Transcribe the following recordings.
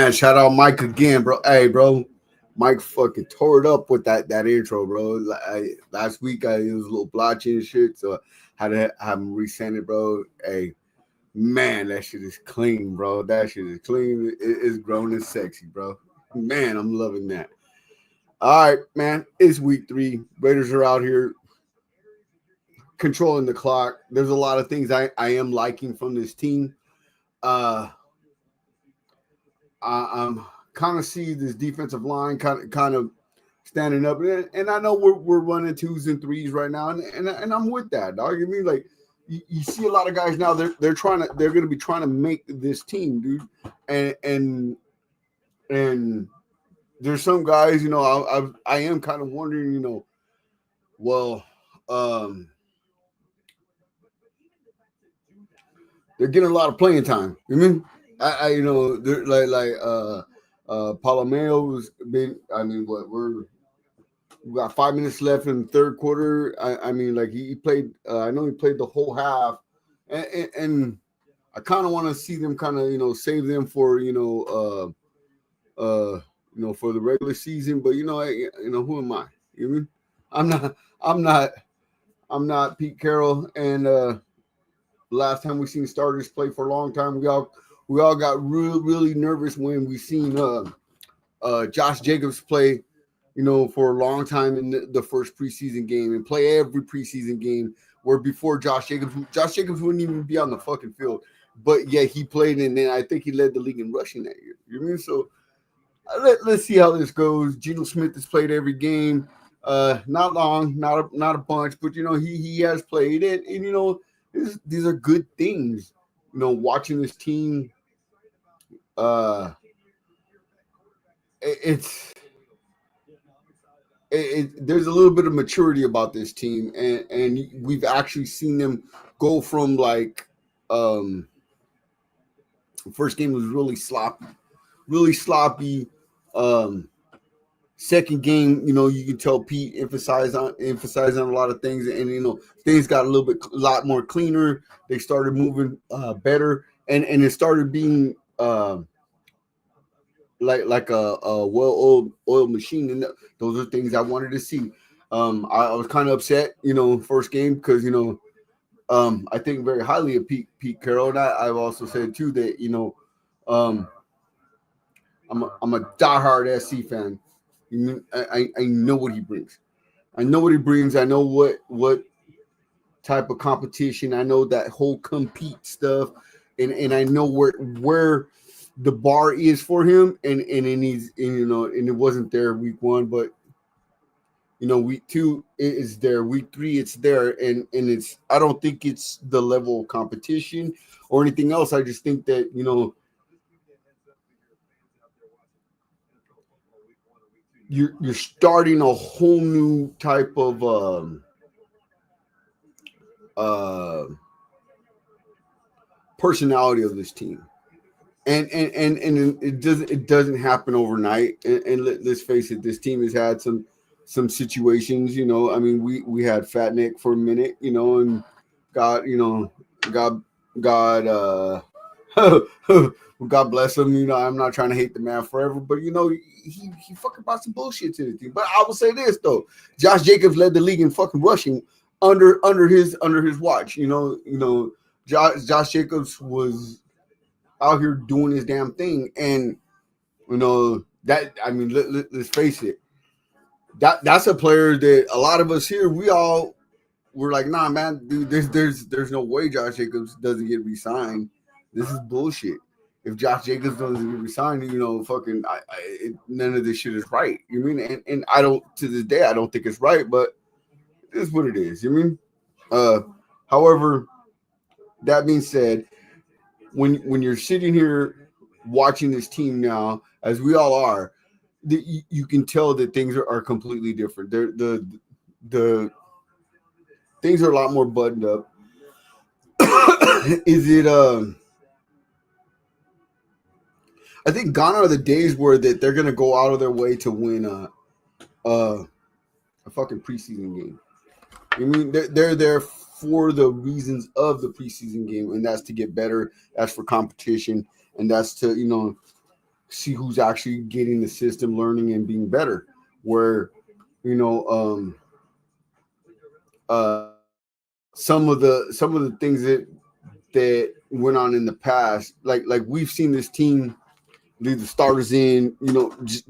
Man, shout out Mike again, bro. Hey, bro, Mike fucking tore it up with that intro, bro. Last week it was a little blotchy and shit, so I had to have him resend it, bro. Hey, man, that shit is clean, bro. That shit is clean. It's grown and sexy, bro. Man, I'm loving that. All right, man. It's week 3. Raiders are out here controlling the clock. There's a lot of things I am liking from this team. I'm kind of see this defensive line kind of standing up, and I know we're running 2s and 3s right now, and I'm with that, dog. I mean, like you see a lot of guys now they're going to be trying to make this team, dude, and there's some guys, you know, I am kind of wondering, you know, well, they're getting a lot of playing time. You mean I you know, they're Palomeo's been. I mean, we got 5 minutes left in the third quarter. I mean, like he played. I know he played the whole half, and I kind of want to see them kind of, you know, save them for, for the regular season. But who am I? You mean I'm not. I'm not. I'm not Pete Carroll. And last time we seen starters play for a long time, we all got really nervous when we seen Josh Jacobs play, you know, for a long time in the first preseason game and play every preseason game. Where before Josh Jacobs wouldn't even be on the fucking field, but yeah, he played, and then I think he led the league in rushing that year. You know what I mean? So let's see how this goes. Geno Smith has played every game, not long, not a bunch, but you know he has played it, and you know these are good things. You know, watching this team, it's. There's a little bit of maturity about this team, and we've actually seen them go from like first game was really sloppy. Second game, you know, you can tell Pete emphasized on a lot of things, and you know things got a lot more cleaner. They started moving better, and it started being like a well-oiled machine, and those are things I wanted to see. I was kind of upset, you know, first game because you know I think very highly of Pete Carroll, and I've also said too that you know I'm a diehard SC fan. I know what he brings. I know what he brings. I know what type of competition. I know that whole compete stuff, and I know where the bar is for him, and you know, and it wasn't there week 1, but you know week 2 it is there, week 3 it's there, and it's, I don't think it's the level of competition or anything else. I just think that, you know, you're starting a whole new type of personality of this team. And it doesn't happen overnight. And let's face it, this team has had some situations. You know, I mean, we had Fat Nick for a minute. You know, and God, you know, God, God bless him. You know, I'm not trying to hate the man forever, but you know, he fucking brought some bullshit to the team. But I will say this though, Josh Jacobs led the league in fucking rushing under his watch. You know, Josh Jacobs was out here doing his damn thing, and you know that, I mean, let's face it, that's a player that a lot of us here, we all were like, nah, man, dude, there's no way Josh Jacobs doesn't get re-signed. This is bullshit. If Josh Jacobs doesn't get re-signed, you know, fucking, none of this shit is right. You mean? And I don't, to this day, I don't think it's right, but it's what it is. You mean? However, that being said, when you're sitting here watching this team now, as we all are, you can tell that things are completely different. The things are a lot more buttoned up. Is it? I think gone are the days where that they're gonna go out of their way to win a fucking preseason game. I mean, they're there for the reasons of the preseason game, and that's to get better. That's for competition, and that's to, you know, see who's actually getting the system, learning and being better. Where you know, some of the things that went on in the past, like we've seen this team leave the starters in,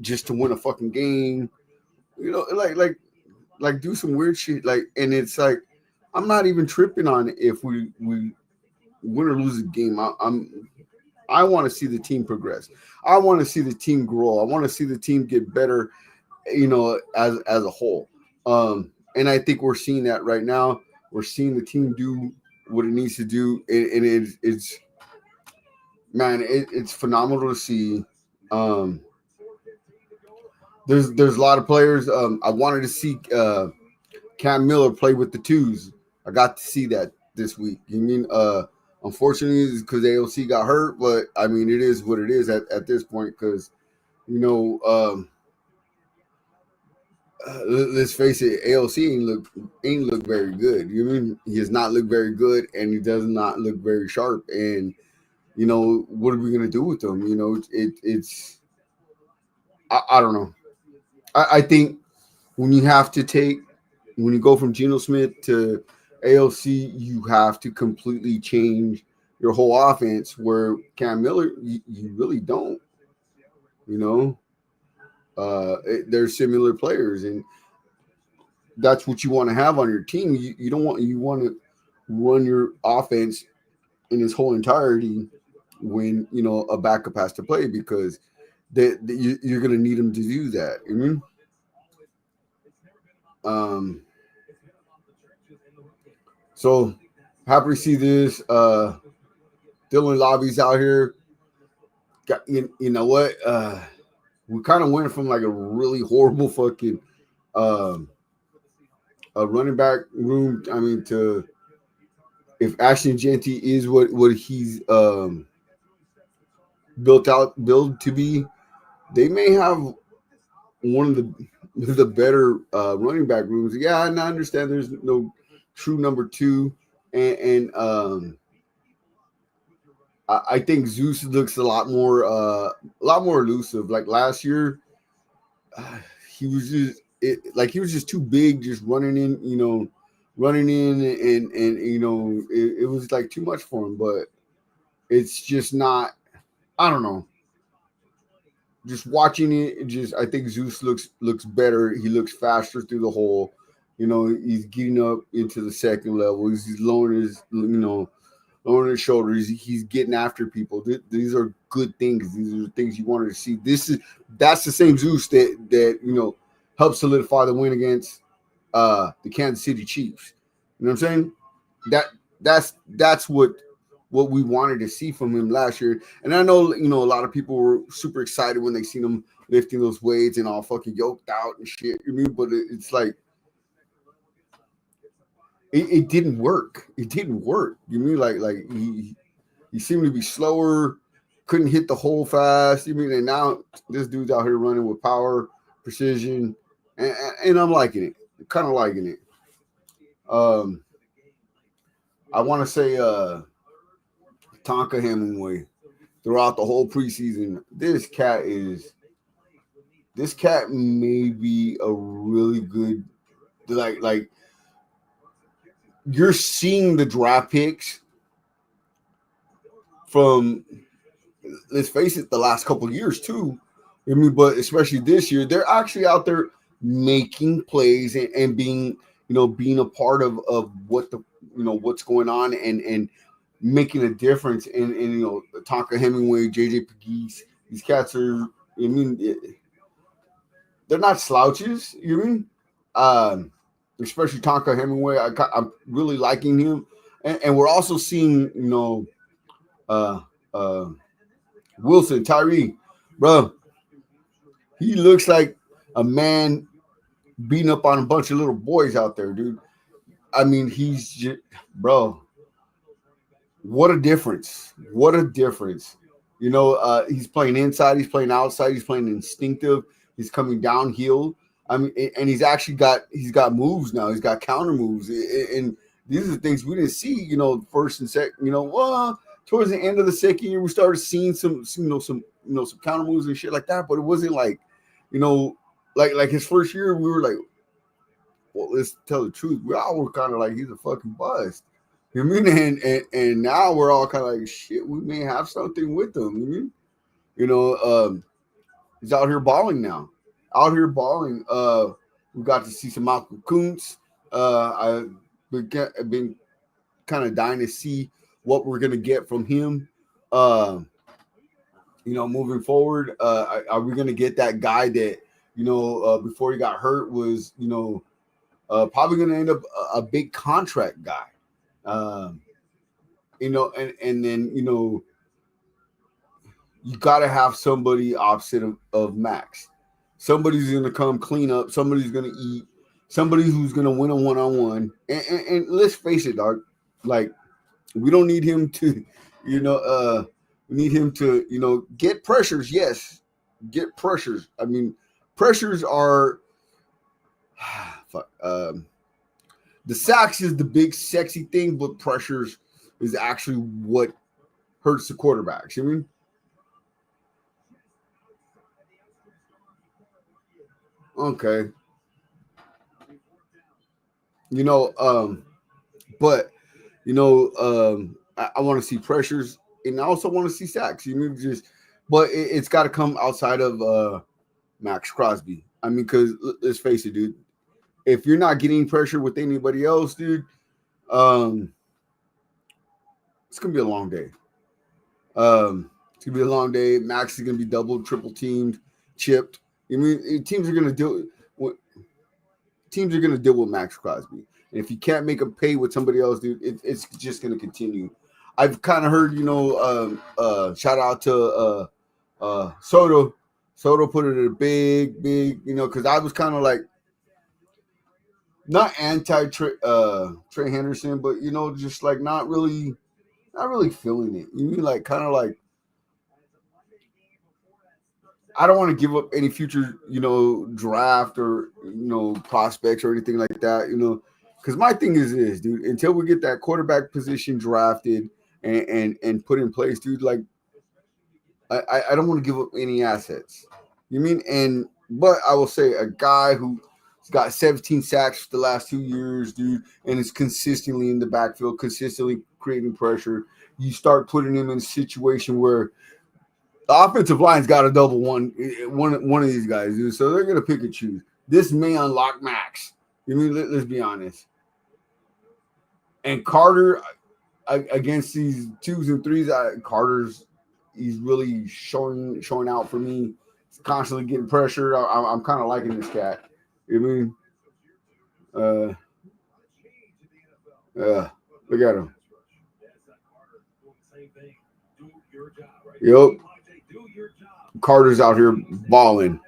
just to win a fucking game, like do some weird shit, and it's like I'm not even tripping on it if we win or lose a game. I want to see the team progress. I want to see the team grow. I want to see the team get better, as a whole. And I think we're seeing that right now. We're seeing the team do what it needs to do, and it's man, it's phenomenal to see. Um, there's a lot of players. I wanted to see Cam Miller play with the twos. I got to see that this week. Unfortunately, it's because AOC got hurt, but I mean, it is what it is at this point. Because you know, let's face it, AOC ain't look very good. He does not look very good, and he does not look very sharp. And what are we gonna do with him? It's I don't know. I think when you go from Geno Smith to AOC, you have to completely change your whole offense. Where Cam Miller, you really don't. They're similar players, and that's what you want to have on your team. You want to run your offense in its whole entirety when a backup has to play, because you're going to need them to do that. So happy to see this. Dylan Lobby's out here. You know what? We kind of went from like a really horrible fucking a running back room. I mean, to if Ashton Jeanty is what he's built to be, they may have one of the better running back rooms. Yeah, and I understand there's no true number two, and I think Zeus looks a lot more elusive. Like last year, he was just too big, just running in, and it was like too much for him. But it's just not. I don't know. Just watching it, I think Zeus looks better. He looks faster through the hole. He's getting up into the second level. He's lowering his shoulders. He's getting after people. These are good things. These are things you wanted to see. That's the same Zeus that helped solidify the win against the Kansas City Chiefs. You know what I'm saying? That's what we wanted to see from him last year. And I know a lot of people were super excited when they seen him lifting those weights and all fucking yoked out and shit. But it's like it didn't work. It didn't work. Like he seemed to be slower, couldn't hit the hole fast. And now this dude's out here running with power, precision, and I'm liking it. I'm kind of liking it. I want to say Tonka Hemingway throughout the whole preseason. This cat may be a really good, like you're seeing the draft picks from, let's face it, the last couple of years too. But especially this year, they're actually out there making plays and being a part of what what's going on and making a difference in Tonka Hemingway, JJ Pegues. These cats are, they're not slouches. Especially Tonka Hemingway. I'm really liking him, and we're also seeing Wilson Tyree, bro. He looks like a man beating up on a bunch of little boys out there, dude. I mean, he's just, bro. What a difference! What a difference! He's playing inside, he's playing outside, he's playing instinctive. He's coming downhill. I mean, and he's got moves now. He's got counter moves, and these are the things we didn't see. First and second. towards the end of the second year, we started seeing some counter moves and shit like that. But it wasn't like, you know, like his first year, we were like, well, let's tell the truth. We all were kind of like, he's a fucking bust. You know what I mean? And now we're all kind of like, shit, we may have something with him. You know, he's out here balling now. Out here balling. We got to see some Malcolm Kuntz. I've been kind of dying to see what we're gonna get from him. Uh, moving forward, are we gonna get that guy that before he got hurt was probably gonna end up a big contract guy? Um, and then you got to have somebody opposite of Max. Somebody's gonna come clean up. Somebody's gonna eat. Somebody who's gonna win a one-on-one. And let's face it, dog. Like, we don't need him to, we need him to, get pressures. Yes, get pressures. I mean, pressures are, fuck, the sacks is the big sexy thing, but pressures is actually what hurts the quarterbacks. You know what I mean? Okay. You know, but I want to see pressures, and I also want to see sacks. You know, but it's got to come outside of Max Crosby. I mean, because let's face it, dude. If you're not getting pressure with anybody else, dude, um, it's gonna be a long day. It's gonna be a long day. Max is gonna be double, triple teamed, chipped. I mean, teams are gonna deal with Max Crosby. And if you can't make him pay with somebody else, dude, it's just gonna continue. I've kind of heard, shout out to Soto. Soto put it in a big, because I was kind of like not anti Trey Henderson, but just like not really feeling it. You mean like kind of like I don't want to give up any future, draft or prospects or anything like that, because my thing is this, dude. Until we get that quarterback position drafted and put in place, dude, like I don't want to give up any assets. You mean? But I will say a guy who's got 17 sacks the last 2 years, dude, and is consistently in the backfield, consistently creating pressure. You start putting him in a situation where the offensive line's got to double one of these guys, dude. So they're gonna pick and choose. This may unlock Max. You mean? Let's be honest. And Carter against these twos and threes, Carter's he's really showing out for me. He's constantly getting pressure. I'm kind of liking this cat. You mean? Look at him. Yep. Carter's out here balling.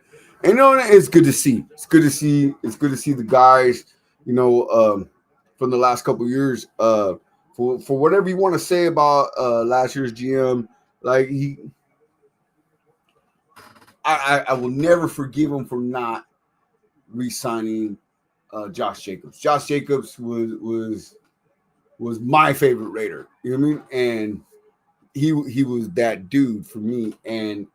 And it's good to see. It's good to see. It's good to see the guys, from the last couple of years. For whatever you want to say about last year's GM, like I will never forgive him for not re-signing Josh Jacobs. Josh Jacobs was my favorite Raider. You know what I mean? And he was that dude for me. And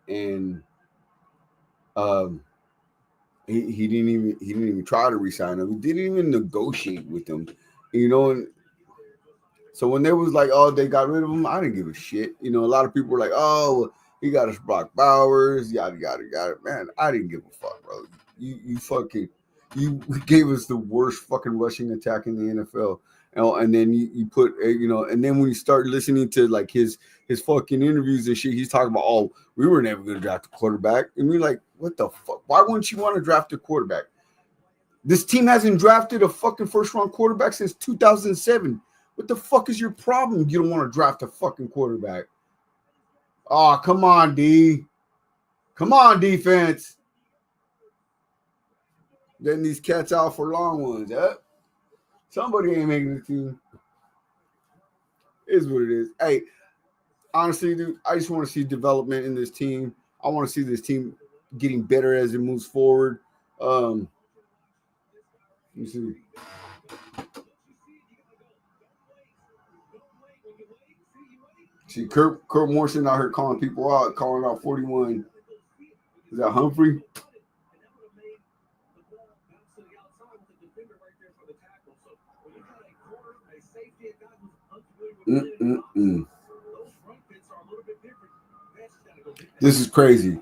he didn't even try to re-sign him. He didn't even negotiate with him. And so when they was like, oh, they got rid of him, I didn't give a shit. A lot of people were like, oh, he got us Brock Bowers, yada yada yada. Man, I didn't give a fuck, bro. You gave us the worst fucking rushing attack in the NFL. And then you put, and then when you start listening to like his fucking interviews and shit, he's talking about, oh, we were never going to draft a quarterback. And we're like, what the fuck? Why wouldn't you want to draft a quarterback? This team hasn't drafted a fucking first round quarterback since 2007. What the fuck is your problem? You don't want to draft a fucking quarterback. Oh, come on, D. Come on, defense. Getting these cats out for long ones. Yeah? Somebody ain't making the team. It is what it is. Hey, honestly, dude, I just want to see development in this team. I want to see this team getting better as it moves forward. Let me see. See, Kurt Morrison out here calling people out, calling out 41. Is that Humphrey? This is crazy.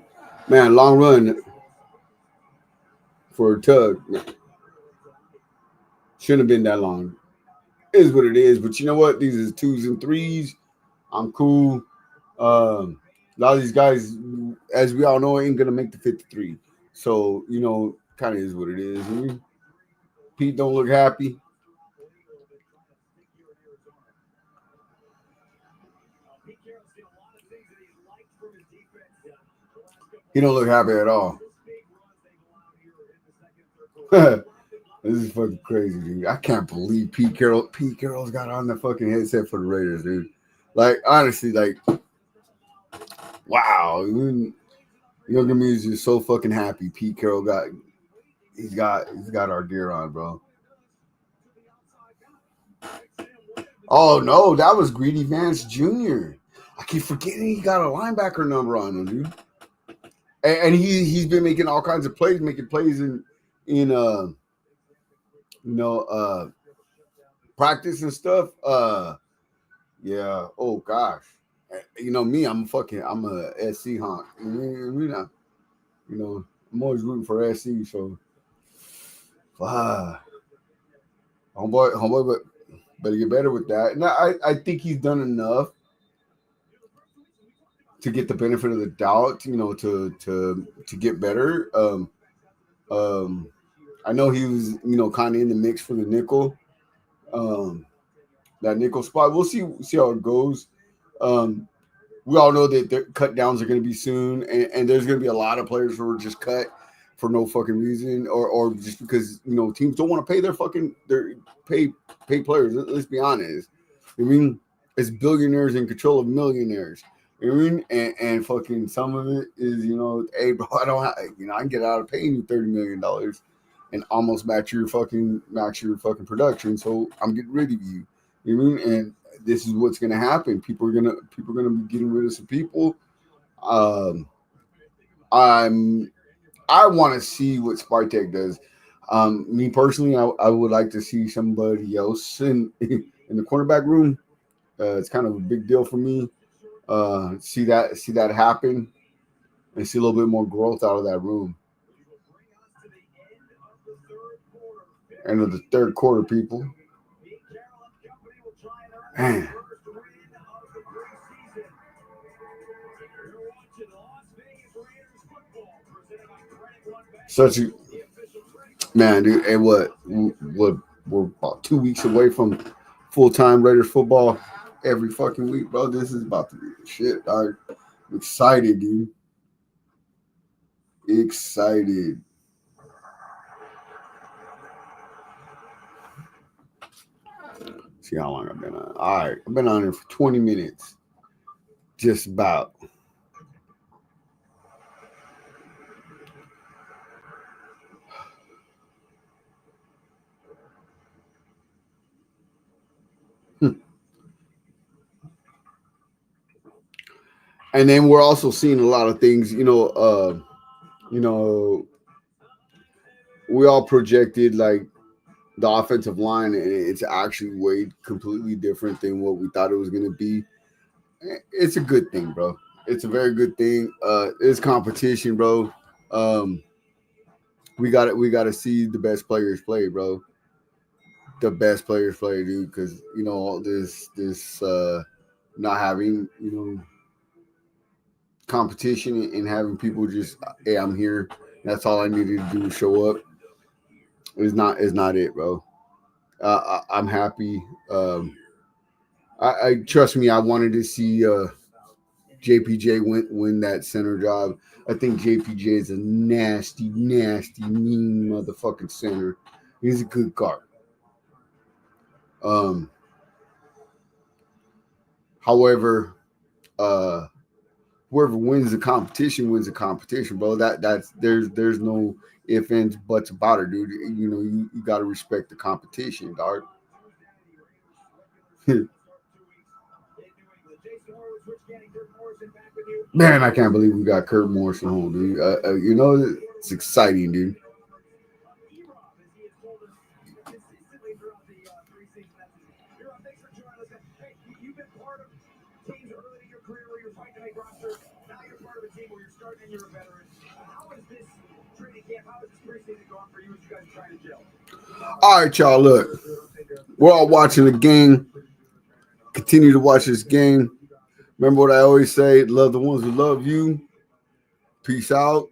Man, long run for a tug. Shouldn't have been that long. It is what it is. But you know what? These are 2s and 3s. I'm cool. A lot of these guys, as we all know, ain't going to make the 53. So, you know, kind of is what it is. Pete don't look happy. He don't look happy at all. This is fucking crazy, dude. I can't believe Pete Carroll's got on the fucking headset for the Raiders, dude. Like, honestly, like, wow. Younger me is just so fucking happy. Pete Carroll he's got our gear on, bro. Oh no, that was Greedy Vance Jr. I keep forgetting he got a linebacker number on him, dude. And he's been making all kinds of plays, making plays in practice and stuff. Yeah. Oh gosh. You know me, I'm a SC honk. I'm always rooting for SC. So, homeboy, but better get better with that. And I think he's done enough to get the benefit of the doubt. You know, to get better. I know he was, kind of in the mix for the nickel. That nickel spot. We'll see how it goes. We all know that the cut downs are going to be soon, and there's going to be a lot of players who are just cut for no fucking reason, or just because teams don't want to pay their pay players. Let's be honest. I mean, it's billionaires in control of millionaires. I mean, and fucking some of it is hey bro, I don't have, I can get out of paying you $30 million and almost match your fucking production, so I'm getting rid of you. You know what I mean? And this is what's gonna happen. People are gonna be getting rid of some people. I want to see what Spartak does. Me personally, I would like to see somebody else in the cornerback room. It's kind of a big deal for me. See that happen and see a little bit more growth out of that room. End of the third quarter, people. Man. Such a man, dude. And what we're about 2 weeks away from full-time Raiders football every fucking week, bro. This is about to be shit, dog. I'm excited, dude. Excited. See how long I've been on. All right, I've been on here for 20 minutes. Just about. And then we're also seeing a lot of things, we all projected like the offensive line, and it's actually way completely different than what we thought it was going to be. It's a good thing, bro. It's a very good thing. It's competition, bro. We got to see the best players play, bro. The best players play, dude, because this not having competition and having people just, hey, I'm here. That's all I needed to do is show up. Is not it, bro. I'm happy. I trust me. I wanted to see JPJ win that center job. I think JPJ is a nasty, mean motherfucking center. He's a good guard. However, whoever wins the competition, bro. That's there's no ifs, ands, buts about it, dude. You got to respect the competition, dog. Man, I can't believe we got Kurt Morrison home, dude. You know, it's exciting, dude. All right, y'all. Look, we're all watching the game. Continue to watch this game. Remember what I always say: love the ones who love you. Peace out.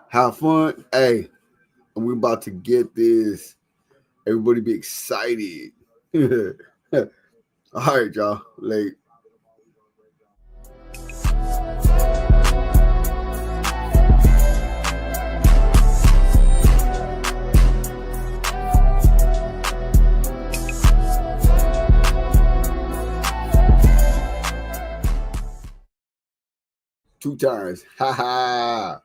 Have fun. Hey, we're about to get this. Everybody be excited. All right, y'all. Late. Two times. Ha ha.